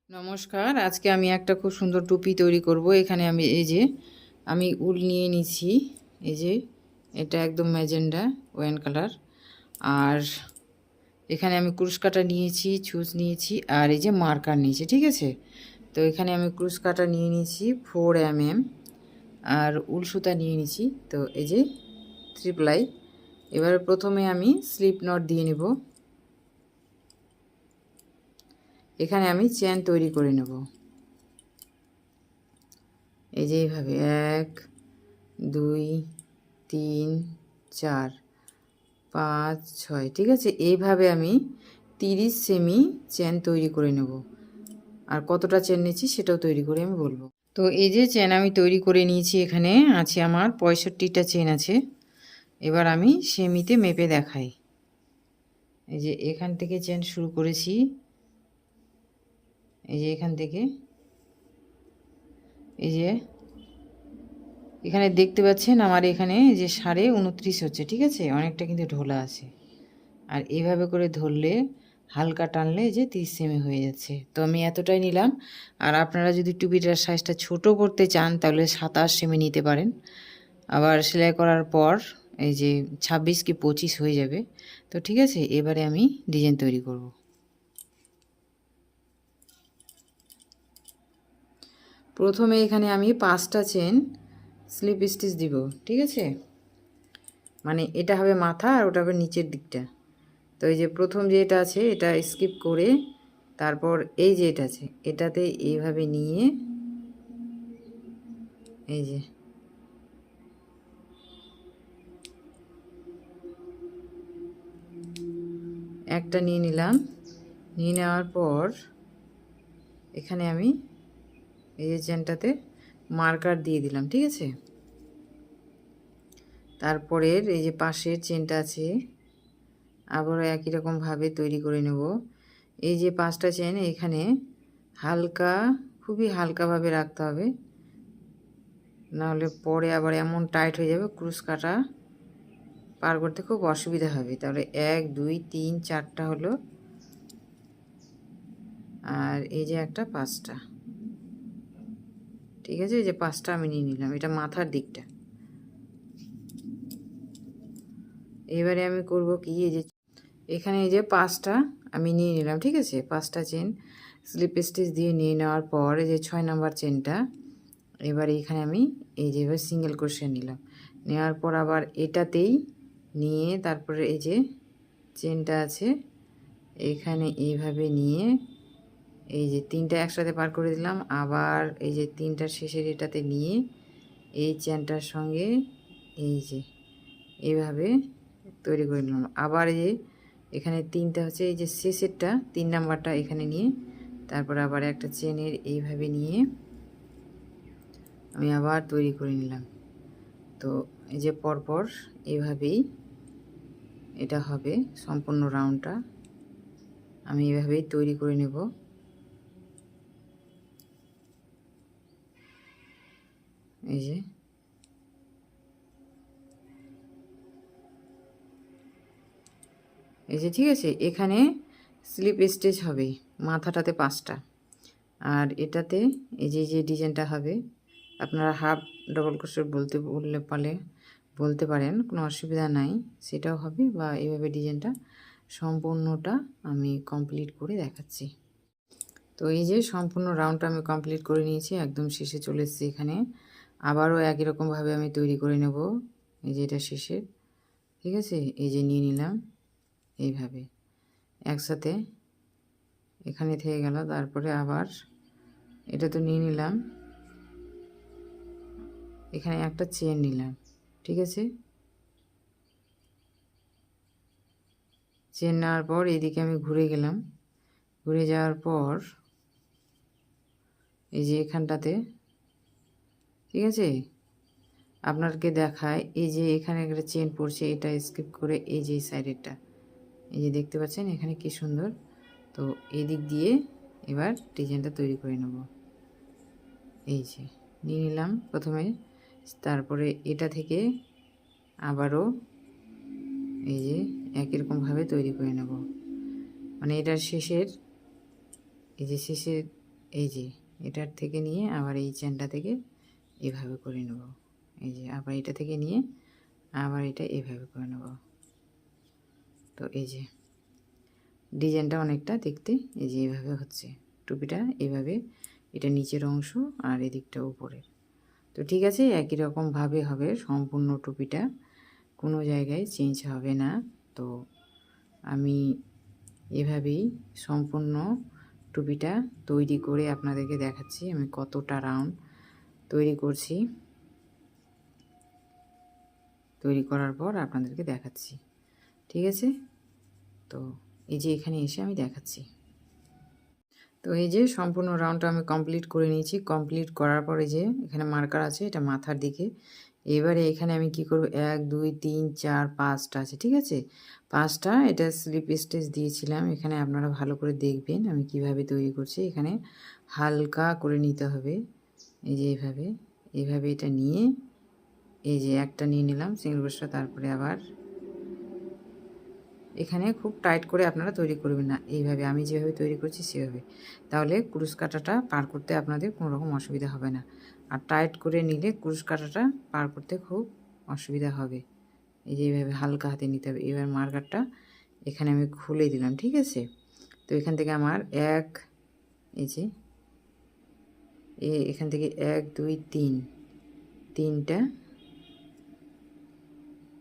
নমস্কার, আজকে আমি একটা খুব সুন্দর টুপি তৈরি করব। এখানে আমি আমি উল নিয়ে নিছি। এই যে এটা একদম ম্যাজেন্ডা ওয়াইন কালার। আর এখানে আমি ক্রুশ কাটা নিয়েছি, ছুঁচ নিয়েছি, আর এই যে মার্কার নিয়েছি। ঠিক আছে, তো এখানে আমি ক্রুশ কাটা নিয়ে নিয়েছি 4 mm, আর উল সুতা নিয়ে নিয়েছি। তো এই যে 3 ply। এবার প্রথমে আমি স্লিপ নট দিয়ে নেব। এখানে আমি চেন তৈরি করে নেব। এই যে এইভাবে 1 2 3 4 5 6। ঠিক আছে, এইভাবে আমি 30 সেমি চেন তৈরি করে নেব। আর কতটা চেন নিয়েছি সেটাও তৈরি করে আমি বলবো। তো এই যে চেন আমি তৈরি করে নিয়েছি, এখানে আছে আমার 65টা চেন আছে। এবার আমি সেমিতে মেপে দেখাই। এই যে এখান থেকে চেন শুরু করেছি, এই যে এখান থেকে, এই যে এখানে দেখতে পাচ্ছেন আমার এখানে যে 29.5 হচ্ছে। ঠিক আছে, অনেকটা কিন্তু ঢোলা আছে। আর এইভাবে করে ধরলে হালকা টানলে যে 30 সেমি হয়ে যাচ্ছে। তো আমি এতটাই নিলাম। আর আপনারা যদি টুপিটার সাইজটা ছোট করতে চান তাহলে 27 সেমি নিতে পারেন। আবার সেলাই করার পর এই যে 26 কি 25 হয়ে যাবে। তো ঠিক আছে, এবারে আমি ডিজাইন তৈরি করব। প্রথমে এখানে আমি 5টা চেন স্লিপ স্টিচ দিব। ঠিক আছে, মানে এটা হবে মাথা আর ওটা হবে নিচের দিকটা। তো এই যে প্রথম যে এটা আছে এটা স্কিপ করে তারপর এই যে এটা আছে এটাতে এইভাবে নিয়ে এই যে একটা নিয়ে নিলাম। নিয়ে নেওয়ার পর এখানে আমি এই যে চেনটাতে মার্কার দিয়ে দিলাম। ঠিক আছে, তারপরের এই যে পাশের চেনটা আছে আবারও একই রকমভাবে তৈরি করে নেব। এই যে 5টা চেন এখানে হালকা, খুবই হালকাভাবে রাখতে হবে, নাহলে পরে আবার এমন টাইট হয়ে যাবে ক্রুশ কাটা পার করতে খুব অসুবিধা হবে। তাহলে 1 2 3 4টা হলো, আর এই যে একটা 5টা। ঠিক আছে, এই যে 5টা আমি নিয়ে নিলাম, এটা মাথার দিকটা। এবারে আমি করব কি, এই যে এখানে এই যে 5টা আমি নিয়ে নিলাম। ঠিক আছে, 5টা চেন স্লিপ স্টিচ দিয়ে নিয়ে নেওয়ার পর এই যে 6 নাম্বার চেনটা এবারে এখানে আমি এই যে এবার সিঙ্গেল ক্রোশে নিলাম। নেওয়ার পর আবার এটাতেই নিয়ে তারপরে এই যে চেনটা আছে এখানে এইভাবে নিয়ে এই যে 3টা একসাথে পার করে দিলাম। আবার এই যে 3টার শেষের এটাতে নিয়ে এই চেনটার সঙ্গে এই যে এইভাবে তৈরি করে নিলাম। আবার এই যে এখানে 3টা হচ্ছে, এই যে শেষেরটা 3 নাম্বারটা এখানে নিয়ে তারপর আবার একটা চেনের এইভাবে নিয়ে আমি আবার তৈরি করে নিলাম। তো এই যে পরপর এইভাবেই এটা হবে সম্পূর্ণ রাউন্ডটা আমি এইভাবেই তৈরি করে নেব। এই যে ঠিক আছে, এখানে স্লিপ স্টিচ হবে মাথাটাতে 5টা, আর এটাতে এই যে ডিজাইনটা হবে আপনারা হাফ ডবল ক্রোশেট বলতে পারেন, কোনো অসুবিধা নাই, সেটাও হবে। বা এইভাবে ডিজাইনটা সম্পূর্ণটা আমি কমপ্লিট করে দেখাচ্ছি। তো এই যে সম্পূর্ণ রাউন্ডটা আমি কমপ্লিট করে নিয়েছি, একদম শেষে চলে এসেছি। এখানে আবারও একই রকমভাবে আমি তৈরি করে নেব। এই যে এটা শেষে। ঠিক আছে, এই যে নিয়ে নিলাম এইভাবে একসাথে, এখানে থেকে গেল। তারপরে আবার এটা তো নিয়ে নিলাম, এখানে একটা চেন নিলাম। ঠিক আছে, চেন নেওয়ার পর এইদিকে আমি ঘুরে গেলাম। ঘুরে যাওয়ার পর এই যে এখানটাতে, ঠিক আছে, আপনাকে দেখায় এই যে এখানে একটা চেন পড়ছে, এটা স্কিপ করে এই যে সাইডেরটা এই যে দেখতে পাচ্ছেন এখানে কি সুন্দর। তো এই দিক দিয়ে এবার ডিজাইনটা তৈরি করে নেব। এই যে নিয়ে নিলাম প্রথমে, তারপরে এটা থেকে আবারও এই যে একই রকমভাবে তৈরি করে নেব। মানে এটার শেষের এই যে শেষের এই যে এটার থেকে নিয়ে আবার এই চেনটা থেকে এভাবে করে নেব। এই যে আবার এটা থেকে নিয়ে আবার এটা এভাবে করে নেব। তো এই যে ডিজাইনটা অনেকটা দেখতে এই যে এভাবে হচ্ছে টুপিটা, এভাবে এটা নিচের অংশ আর এদিকটা উপরের। তো ঠিক আছে, একই রকমভাবে হবে সম্পূর্ণ টুপিটা, কোনো জায়গায় চেঞ্জ হবে না। তো আমি এভাবেই সম্পূর্ণ টুপিটা তৈরি করে আপনাদেরকে দেখাচ্ছি আমি কতটা রাউন্ড তৈরি করছি। তৈরি করার পর আপনাদেরকে দেখাচ্ছি, ঠিক আছে। তো এই যে এখানে এসে আমি দেখাচ্ছি। তো এই যে সম্পূর্ণ রাউন্ডটা আমি কমপ্লিট করে নিয়েছি। কমপ্লিট করার পরে যে এখানে মার্কার আছে, এটা মাথার দিকে। এবারে এখানে আমি কি করব, 1 2 3 4 5টা আছে, ঠিক আছে। 5টা এটা স্লিপ স্টিচ দিয়েছিলাম। এখানে আপনারা ভালো করে দেখবেন আমি কিভাবে তৈরি করছি। এখানে হালকা করে নিতে হবে, এই যে এইভাবে এইভাবে এটা নিয়ে এই যে একটা নিয়ে নিলাম সিঙ্গেল ক্রোশা। তারপরে আবার এখানে খুব টাইট করে আপনারা তৈরি করবেন না, এইভাবে আমি যেভাবে তৈরি করছি সেভাবে, তাহলে ক্রুশ কাঁটাটা পার করতে আপনাদের কোনো রকম অসুবিধা হবে না। আর টাইট করে নিলে ক্রুশ কাঁটাটা পার করতে খুব অসুবিধা হবে। এই যে এইভাবে হালকা হাতে নিতে হবে। এবার মার্কারটা এখানে আমি খুলে দিলাম, ঠিক আছে। তো এখান থেকে আমার এই যে এখান থেকে 1 2 3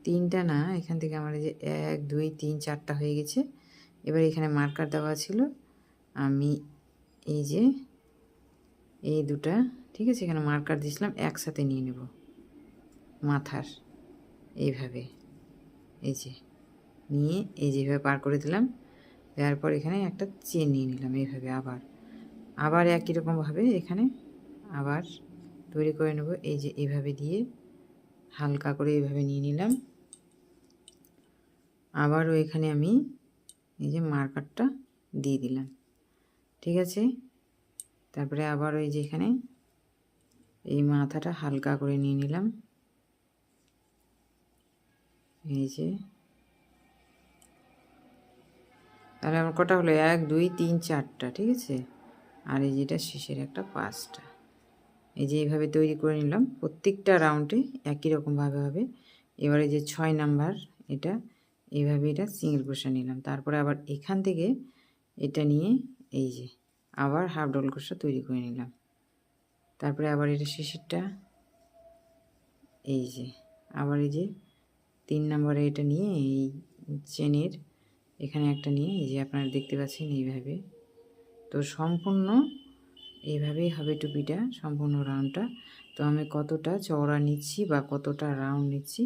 তিনটা না, এখান থেকে আমার এই যে 1 2 3 4টা হয়ে গেছে। এবার এখানে মার্কার দেওয়া ছিল, আমি এই যে এই দুটা, ঠিক আছে, এখানে মার্কার দিয়েছিলাম, একসাথে নিয়ে নেব মাথার এইভাবে। এই যে নিয়ে এই যেভাবে পার করে দিলাম, দেওয়ার পর এখানে একটা চেন নিয়ে নিলাম এইভাবে। আবার একই রকমভাবে এখানে আবার তৈরি করে নেব। এই যে এইভাবে দিয়ে হালকা করে এইভাবে নিয়ে নিলাম। আবারও এখানে আমি এই যে মার্কারটা দিয়ে দিলাম, ঠিক আছে। তারপরে আবার ওই যে এখানে এই মাথাটা হালকা করে নিয়ে নিলাম। এই যে তাহলে আমার কটা হলো, 1 2 3 4টা, ঠিক আছে। আর এই যেটা শেষের একটা 5টা, এই যে এইভাবে তৈরি করে নিলাম। প্রত্যেকটা রাউন্ডে একই রকমভাবে হবে। এবারে যে 6 নাম্বার এটা এইভাবে এটা সিঙ্গেল ক্রোশা নিলাম। তারপরে আবার এখান থেকে এটা নিয়ে এই যে আবার হাফ ডবল ক্রোশা তৈরি করে নিলাম। তারপরে আবার এটা শেষেরটা এই যে আবার এই যে 3 নম্বরে এটা নিয়ে এই চেনের এখানে একটা নিয়ে এই যে আপনারা দেখতে পাচ্ছেন এইভাবে। তো সম্পূর্ণ এইভাবেই হবে টুপিটা, সম্পূর্ণ রাউন্ডটা। তো আমি কতটা চওড়া নিচ্ছি বা কতটা রাউন্ড নিচ্ছি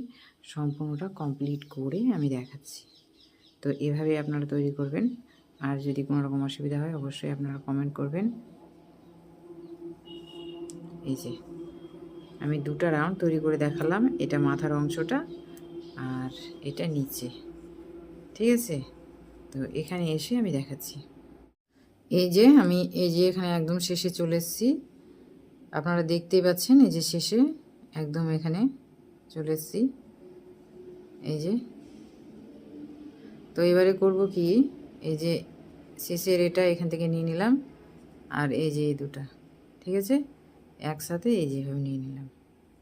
সম্পূর্ণটা কমপ্লিট করে আমি দেখাচ্ছি। তো এভাবে আপনারা তৈরি করবেন। আর যদি কোনো রকম অসুবিধা হয় অবশ্যই আপনারা কমেন্ট করবেন। এই যে আমি 2টা রাউন্ড তৈরি করে দেখালাম, এটা মাথার অংশটা আর এটা নিচে, ঠিক আছে। তো এখানে এসে আমি দেখাচ্ছি। এই যে আমি এই যে এখানে একদম শেষে চলে এসেছি, আপনারা দেখতেই পাচ্ছেন এই যে শেষে একদম এখানে চলে এসেছি এই যে। তো এবারে করব কি, এই যে শেষের এটা এখান থেকে নিয়ে নিলাম আর এই যে এই দুটা, ঠিক আছে, একসাথে এই যেভাবে নিয়ে নিলাম,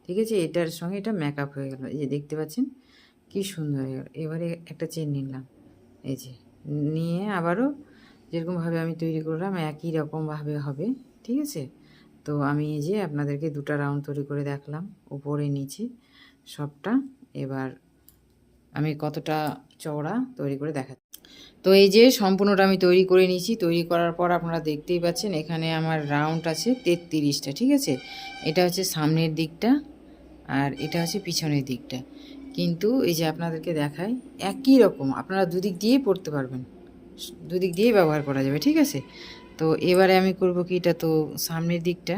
ঠিক আছে। এটার সঙ্গে এটা মেকআপ হয়ে গেল, এই যে দেখতে পাচ্ছেন কি সুন্দর হয়ে গেল। এবারে একটা চেন নিলাম, এই যে নিয়ে আবারও যেরকমভাবে আমি তৈরি করলাম একই রকমভাবে হবে, ঠিক আছে। তো আমি এই যে আপনাদেরকে 2টা রাউন্ড তৈরি করে দেখলাম উপরে নিচে সবটা। এবার আমি কতটা চওড়া তৈরি করে দেখাচ্ছি। তো এই যে সম্পূর্ণটা আমি তৈরি করে নিয়েছি। তৈরি করার পর আপনারা দেখতেই পাচ্ছেন এখানে আমার রাউন্ড আছে 33টা, ঠিক আছে। এটা হচ্ছে সামনের দিকটা আর এটা হচ্ছে পিছনের দিকটা। কিন্তু এই যে আপনাদেরকে দেখাই একই রকম, আপনারা দুদিক দিয়েই পড়তে পারবেন, দুদিক দিয়েই ব্যবহার করা যাবে, ঠিক আছে। তো এবারে আমি করব কি, এটা তো সামনের দিকটা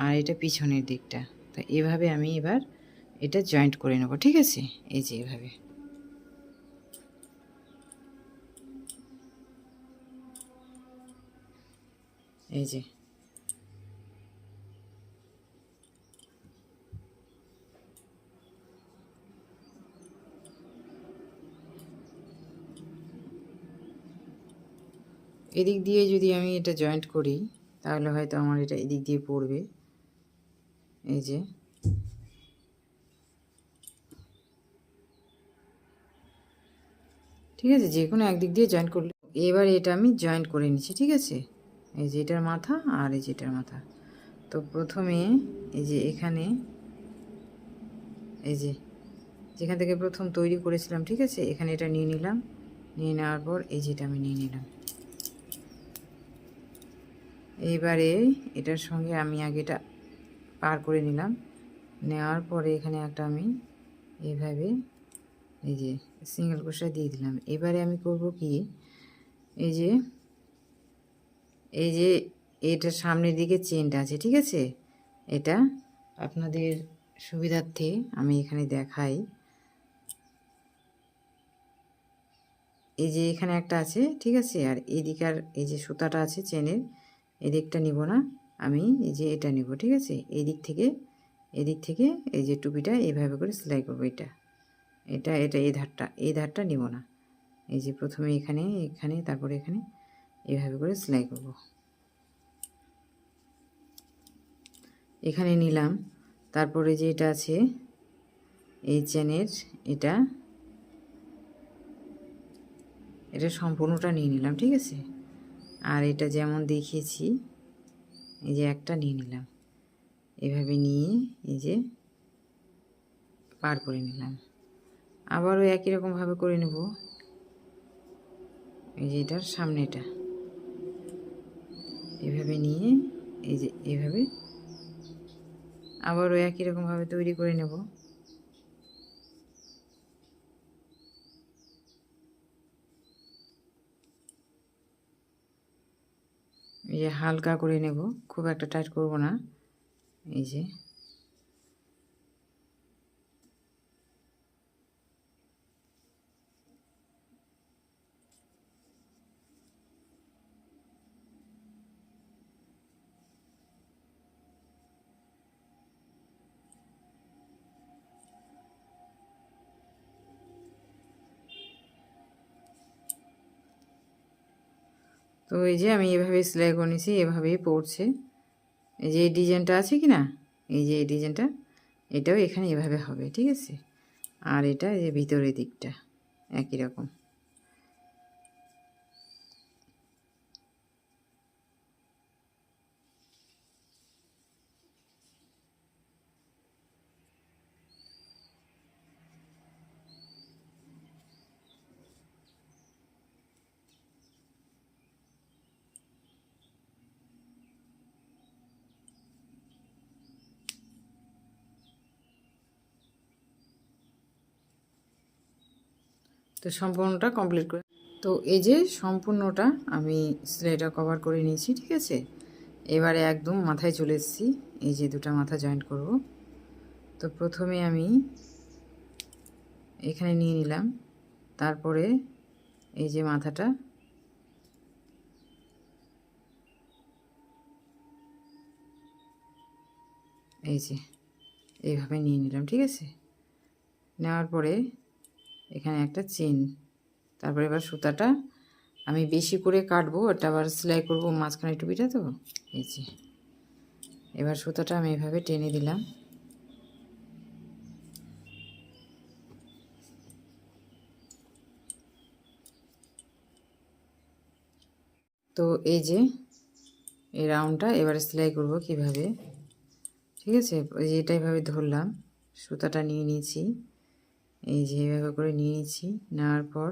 আর এটা পিছনের দিকটা। তো এভাবে আমি এবার এটা জয়েন্ট করে নেব, ঠিক আছে। এই যে এভাবে এই যে এদিক দিয়ে যদি আমি এটা জয়েন্ট করি তাহলে হয়তো আমার এটা এদিক দিয়ে পড়বে। এই যে ঠিক আছে, যে কোনো একদিক দিয়ে জয়েন্ট করলে। এবার এটা আমি জয়েন্ট করে নিচ্ছি, ঠিক আছে। এই যে এটার মাথা আর এই যে এটার মাথা। তো প্রথমে এই যে এখানে এই যে যেখান থেকে প্রথম তৈরি করেছিলাম, ঠিক আছে, এখানে এটা নিয়ে নিলাম। নিয়ে নেওয়ার পর এই যেটা আমি নিয়ে নিলাম। এইবারে এটার সঙ্গে আমি আগে এটা পার করে নিলাম। নেওয়ার পরে এখানে একটা আমি এইভাবে এই যে সিঙ্গেল ক্রোশা দিয়ে দিলাম। এবারে আমি করব কি, এই যে এটার সামনের দিকে চেনটা আছে, ঠিক আছে। এটা আপনাদের সুবিধার্থে আমি এখানে দেখাই। এই যে এখানে একটা আছে, ঠিক আছে, আর এদিকার এই যে সুতাটা আছে চেনের, এদিকটা নিব না আমি, এই যে এটা নিব, ঠিক আছে। এদিক থেকে এই যে টুপিটা এইভাবে করে সেলাই করব। এটা এটা এটা এই ধারটা নিব না। এই যে প্রথমে এখানে তারপরে এখানে এইভাবে করে সেলাই করব। এখানে নিলাম। তারপরে যে এটা আছে এই চেনের, এটা সম্পূর্ণটা নিয়ে নিলাম, ঠিক আছে। আর এটা যেমন দেখিয়েছি এই যে একটা নিয়ে নিলাম, এভাবে নিয়ে এই যে পার করে নিলাম। আবারও একই রকমভাবে করে নেব। এই যে এটার সামনেটা এভাবে নিয়ে এই যে এভাবে আবারও একই রকমভাবে তৈরি করে নেব। এই যে হালকা করে নেব, খুব একটা টাইট করব না। এই যে তো এই যে আমি এভাবে সেলাই করে নিয়েছি, এভাবেই পড়ছে। এই যে এই ডিজাইনটা আছে কি না, এই যে এই ডিজাইনটা, এটাও এখানে এভাবে হবে, ঠিক আছে। আর এটা এই যে ভিতরের দিকটা একই রকম। তো সম্পূর্ণটা কমপ্লিট করে, তো এই যে সম্পূর্ণটা আমি সেলাইটা কভার করে নিয়েছি, ঠিক আছে। এবারে একদম মাথায় চলে এসেছি। এই যে দুটো মাথা জয়েন্ট করব। তো প্রথমে আমি এখানে নিয়ে নিলাম, তারপরে এই যে মাথাটা এই যে এইভাবে নিয়ে নিলাম, ঠিক আছে। নেওয়ার পরে এখানে একটা চেন, তারপরে এবার সুতাটা আমি বেশি করে কাটবো, এটা আবার সেলাই করব মাঝখানে টুপিটা। তো এই যে এবার সুতাটা আমি এভাবে টেনে দিলাম। তো এই যে এই রাউন্ডটা এবারে সেলাই করব কিভাবে, ঠিক আছে। ওই যে এটা এভাবে ধরলাম, সুতাটা নিয়ে নিয়েছি, এই যে এভাবে করে নিয়ে নিয়েছি। নেওয়ার পর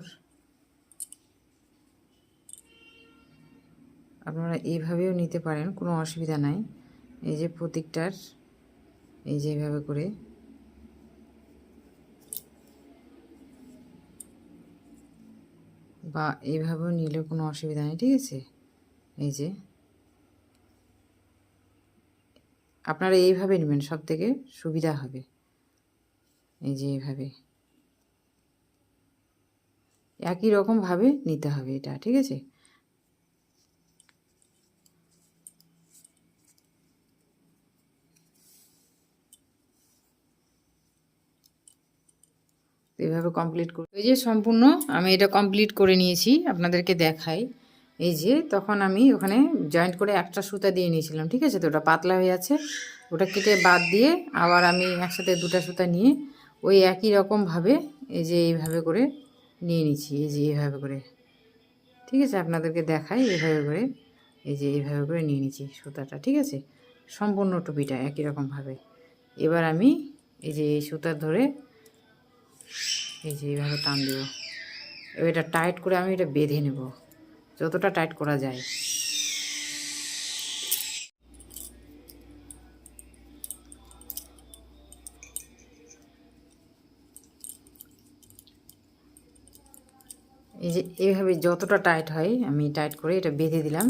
আপনারা এইভাবেও নিতে পারেন, কোনো অসুবিধা নাই। এই যে প্রত্যেকটার এই যে এভাবে করে বা এইভাবেও নিলেও কোনো অসুবিধা নেই, ঠিক আছে। এই যে আপনারা এইভাবে নেবেন, সব থেকে সুবিধা হবে। এই যে এইভাবে একই রকমভাবে নিতে হবে এটা, ঠিক আছে। এইভাবে কমপ্লিট করে, এই যে সম্পূর্ণ আমি এটা কমপ্লিট করে নিয়েছি, আপনাদেরকে দেখাই। এই যে তখন আমি ওখানে জয়েন্ট করে একটা সুতা দিয়ে নিয়েছিলাম, ঠিক আছে। তো ওটা পাতলা হয়ে আছে, ওটা কেটে বাদ দিয়ে আবার আমি একসাথে দুটা সুতা নিয়ে ওই একই রকমভাবে এই যে এইভাবে করে নিয়ে নিচ্ছি, এই যে এইভাবে করে, ঠিক আছে। আপনাদেরকে দেখাই এইভাবে করে, এই যে এইভাবে করে নিয়ে নিচ্ছি সুতাটা, ঠিক আছে। সম্পূর্ণ টুপিটা একই রকমভাবে। এবার আমি এই যে এই সুতা ধরে এই যে এইভাবে টান দেবো। এবার এটা টাইট করে আমি এটা বেঁধে নেব, যতটা টাইট করা যায়। এই যে এইভাবে যতটা টাইট হয় আমি টাইট করে এটা বেঁধে দিলাম।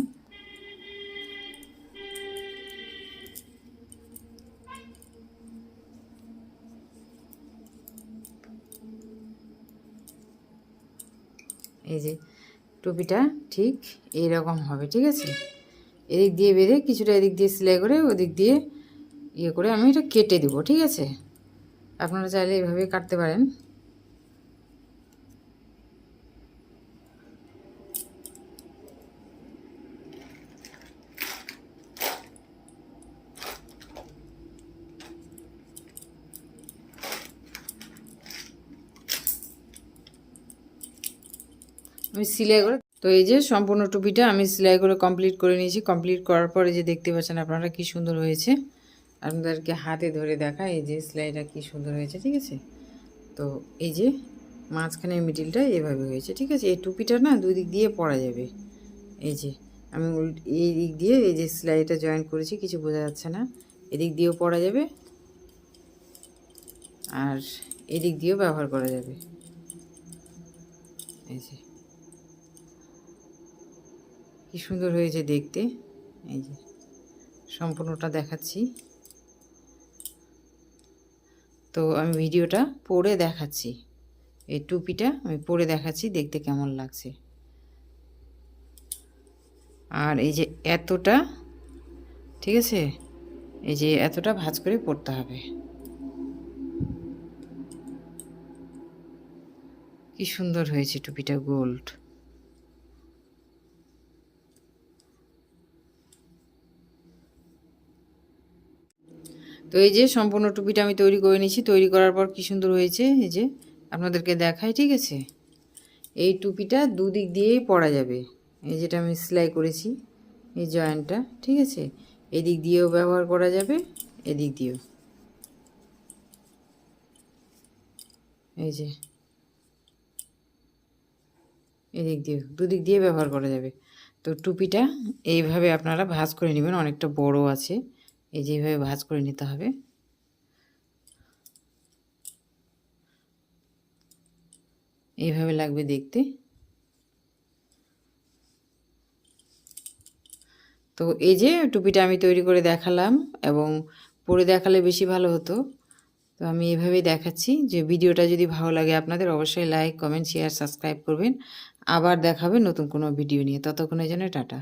এই যে টুপিটা ঠিক এইরকম হবে, ঠিক আছে। এদিক দিয়ে বেঁধে কিছুটা এদিক দিয়ে সেলাই করে ওদিক দিয়ে ইয়ে করে আমি এটা কেটে দেবো, ঠিক আছে। আপনারা চাইলে এইভাবে কাটতে পারেন। আমি সেলাই করে, তো এই যে সম্পূর্ণ টুপিটা আমি সেলাই করে কমপ্লিট করে নিয়েছি। কমপ্লিট করার পরে যে দেখতে পাচ্ছেন আপনারা কি সুন্দর হয়েছে, আপনাদেরকে হাতে ধরে দেখা, এই যে সেলাইটা কি সুন্দর হয়েছে, ঠিক আছে। তো এই যে মাঝখানে মিডিলটা এভাবে হয়েছে, ঠিক আছে। এই টুপিটা না দুই দিক দিয়ে পরা যাবে। এই যে আমি এই দিক দিয়ে এই যে সেলাইটা জয়েন করেছি, কিছু বোঝা যাচ্ছে না, এদিক দিয়েও পরা যাবে আর এদিক দিয়েও ব্যবহার করা যাবে। এই যে কি সুন্দর হয়েছে দেখতে। এই যে সম্পূর্ণটা দেখাচ্ছি, তো আমি ভিডিওটা পরে দেখাচ্ছি, এই টুপিটা আমি পরে দেখাচ্ছি দেখতে কেমন লাগছে। আর এই যে এতটা, ঠিক আছে, এই যে এতটা ভাঁজ করে পরতে হবে। কি সুন্দর হয়েছে টুপিটা, গোল্ড। তো এই যে সম্পূর্ণ টুপিটা আমি তৈরি করে নিয়েছি। তৈরি করার পর কি সুন্দর হয়েছে, এই যে আপনাদেরকে দেখাই, ঠিক আছে। এই টুপিটা দুদিক দিয়েই পরা যাবে। এই যেটা আমি সেলাই করেছি এই জয়েন্টটা, ঠিক আছে, এদিক দিয়েও ব্যবহার করা যাবে, এদিক দিয়েও, এই যে এদিক দিয়েও, দুদিক দিয়ে ব্যবহার করা যাবে। তো টুপিটা এইভাবে আপনারা ভাঁজ করে নেবেন, অনেকটা বড় আছে, এই যে এইভাবে ভাঁজ করে নিতে হবে। এইভাবে লাগবে দেখতে। তো এই যে টুপিটা আমি তৈরি করে দেখালাম, এবং পরে দেখালে বেশি ভালো হতো। তো আমি এভাবেই দেখাচ্ছি। যে ভিডিওটা যদি ভালো লাগে আপনাদের, অবশ্যই লাইক, কমেন্ট, শেয়ার, সাবস্ক্রাইব করবেন। আবার দেখাবে নতুন কোনো ভিডিও নিয়ে। ততক্ষণের জন্য টাটা।